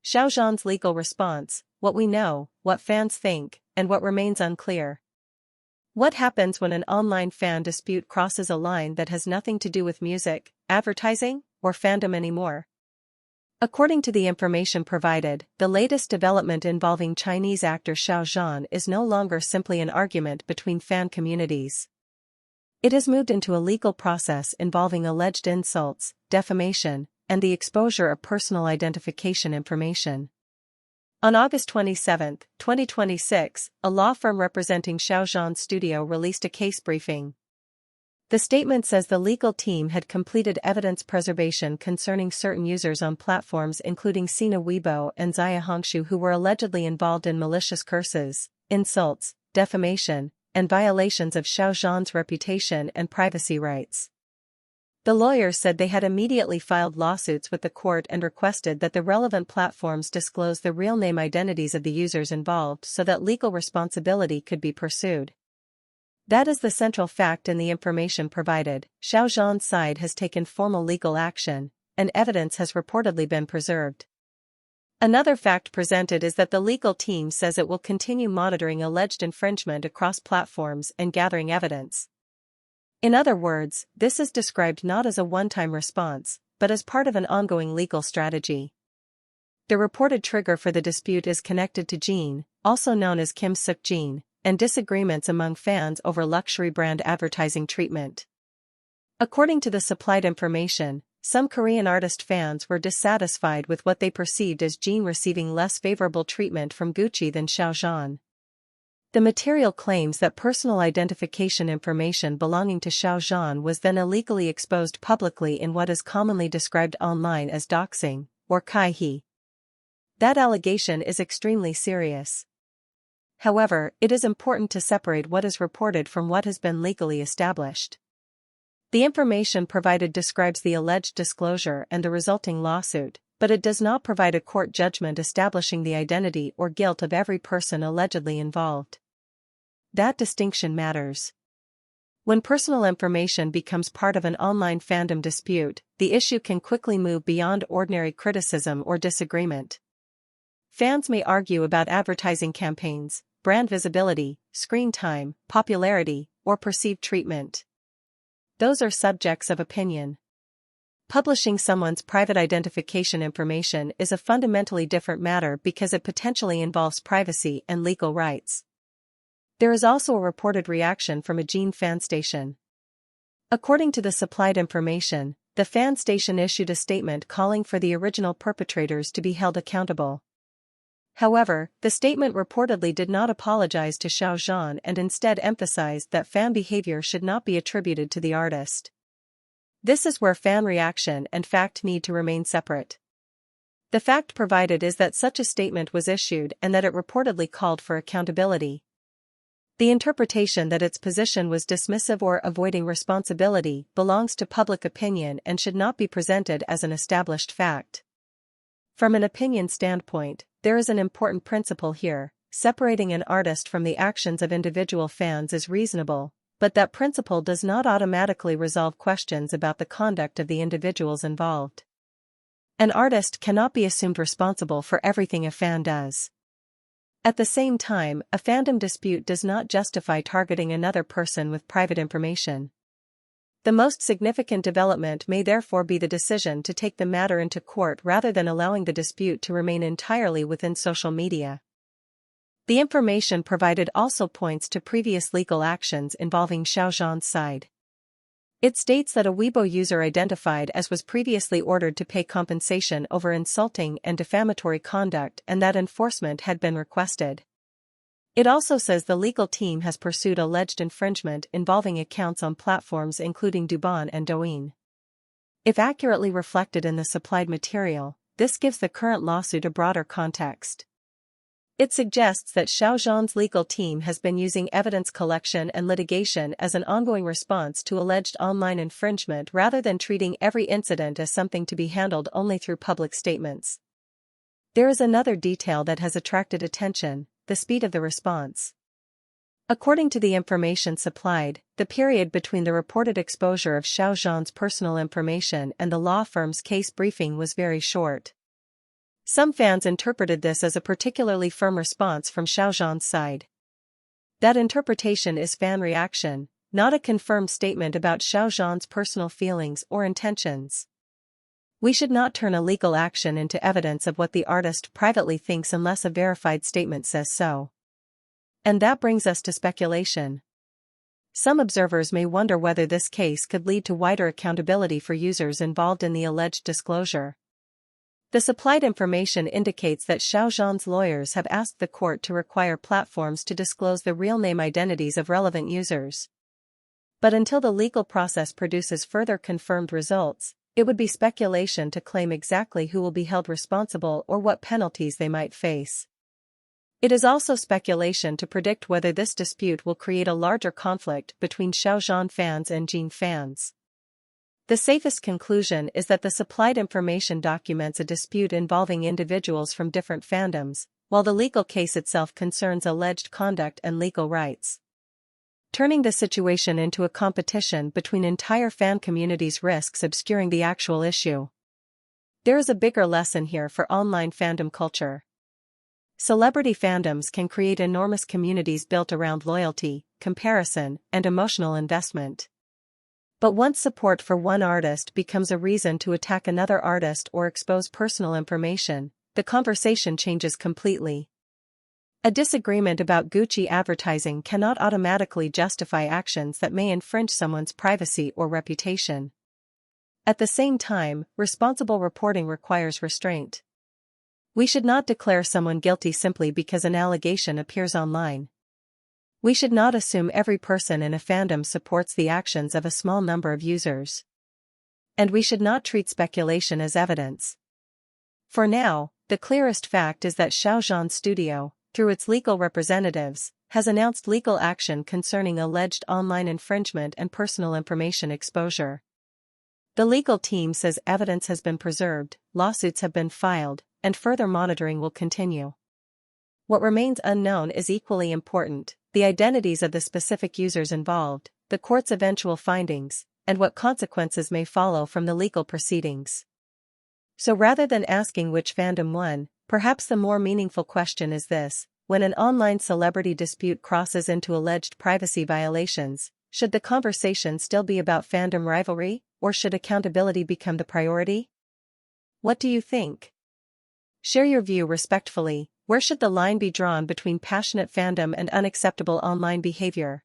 Xiao Zhan's legal response: what we know, what fans think, and what remains unclear. What happens when an online fan dispute crosses a line that has nothing to do with music, advertising, or fandom anymore? According to the information provided, the latest development involving Chinese actor Xiao Zhan is no longer simply an argument between fan communities. It has moved into a legal process involving alleged insults, defamation, and the exposure of personal identification information. On August 27, 2026, a law firm representing Xiao Zhan's studio released a case briefing. The statement says the legal team had completed evidence preservation concerning certain users on platforms including Sina Weibo and Zaya Hongshu who were allegedly involved in malicious curses, insults, defamation, and violations of Xiao Zhan's reputation and privacy rights. The lawyers said they had immediately filed lawsuits with the court and requested that the relevant platforms disclose the real name identities of the users involved so that legal responsibility could be pursued. That is the central fact in the information provided. Xiao Zhan's side has taken formal legal action, and evidence has reportedly been preserved. Another fact presented is that the legal team says it will continue monitoring alleged infringement across platforms and gathering evidence. In other words, this is described not as a one-time response, but as part of an ongoing legal strategy. The reported trigger for the dispute is connected to Jin, also known as Kim Suk-jin, and disagreements among fans over luxury brand advertising treatment. According to the supplied information, some Korean artist fans were dissatisfied with what they perceived as Jin receiving less favorable treatment from Gucci than Xiao Zhan. The material claims that personal identification information belonging to Xiao Zhan was then illegally exposed publicly in what is commonly described online as doxing, or kai-he. That allegation is extremely serious. However, it is important to separate what is reported from what has been legally established. The information provided describes the alleged disclosure and the resulting lawsuit, but it does not provide a court judgment establishing the identity or guilt of every person allegedly involved. That distinction matters. When personal information becomes part of an online fandom dispute, the issue can quickly move beyond ordinary criticism or disagreement. Fans may argue about advertising campaigns, brand visibility, screen time, popularity, or perceived treatment. Those are subjects of opinion. Publishing someone's private identification information is a fundamentally different matter because it potentially involves privacy and legal rights. There is also a reported reaction from a Jin fan station. According to the supplied information, the fan station issued a statement calling for the original perpetrators to be held accountable. However, the statement reportedly did not apologize to Xiao Zhan and instead emphasized that fan behavior should not be attributed to the artist. This is where fan reaction and fact need to remain separate. The fact provided is that such a statement was issued and that it reportedly called for accountability. The interpretation that its position was dismissive or avoiding responsibility belongs to public opinion and should not be presented as an established fact. From an opinion standpoint, there is an important principle here: separating an artist from the actions of individual fans is reasonable, but that principle does not automatically resolve questions about the conduct of the individuals involved. An artist cannot be assumed responsible for everything a fan does. At the same time, a fandom dispute does not justify targeting another person with private information. The most significant development may therefore be the decision to take the matter into court rather than allowing the dispute to remain entirely within social media. The information provided also points to previous legal actions involving Xiao Zhan's side. It states that a Weibo user identified as was previously ordered to pay compensation over insulting and defamatory conduct and that enforcement had been requested. It also says the legal team has pursued alleged infringement involving accounts on platforms including Douban and Douyin. If accurately reflected in the supplied material, this gives the current lawsuit a broader context. It suggests that Xiao Zhan's legal team has been using evidence collection and litigation as an ongoing response to alleged online infringement rather than treating every incident as something to be handled only through public statements. There is another detail that has attracted attention: the speed of the response. According to the information supplied, the period between the reported exposure of Xiao Zhan's personal information and the law firm's case briefing was very short. Some fans interpreted this as a particularly firm response from Xiao Zhan's side. That interpretation is fan reaction, not a confirmed statement about Xiao Zhan's personal feelings or intentions. We should not turn a legal action into evidence of what the artist privately thinks unless a verified statement says so. And that brings us to speculation. Some observers may wonder whether this case could lead to wider accountability for users involved in the alleged disclosure. The supplied information indicates that Xiao Zhan's lawyers have asked the court to require platforms to disclose the real name identities of relevant users. But until the legal process produces further confirmed results, it would be speculation to claim exactly who will be held responsible or what penalties they might face. It is also speculation to predict whether this dispute will create a larger conflict between Xiao Zhan fans and Jin fans. The safest conclusion is that the supplied information documents a dispute involving individuals from different fandoms, while the legal case itself concerns alleged conduct and legal rights. Turning the situation into a competition between entire fan communities risks obscuring the actual issue. There is a bigger lesson here for online fandom culture. Celebrity fandoms can create enormous communities built around loyalty, comparison, and emotional investment. But once support for one artist becomes a reason to attack another artist or expose personal information, the conversation changes completely. A disagreement about Gucci advertising cannot automatically justify actions that may infringe someone's privacy or reputation. At the same time, responsible reporting requires restraint. We should not declare someone guilty simply because an allegation appears online. We should not assume every person in a fandom supports the actions of a small number of users. And we should not treat speculation as evidence. For now, the clearest fact is that Xiao Zhan's studio, through its legal representatives, has announced legal action concerning alleged online infringement and personal information exposure. The legal team says evidence has been preserved, lawsuits have been filed, and further monitoring will continue. What remains unknown is equally important: the identities of the specific users involved, the court's eventual findings, and what consequences may follow from the legal proceedings. So rather than asking which fandom won, perhaps the more meaningful question is this: when an online celebrity dispute crosses into alleged privacy violations, should the conversation still be about fandom rivalry, or should accountability become the priority? What do you think? Share your view respectfully. Where should the line be drawn between passionate fandom and unacceptable online behavior?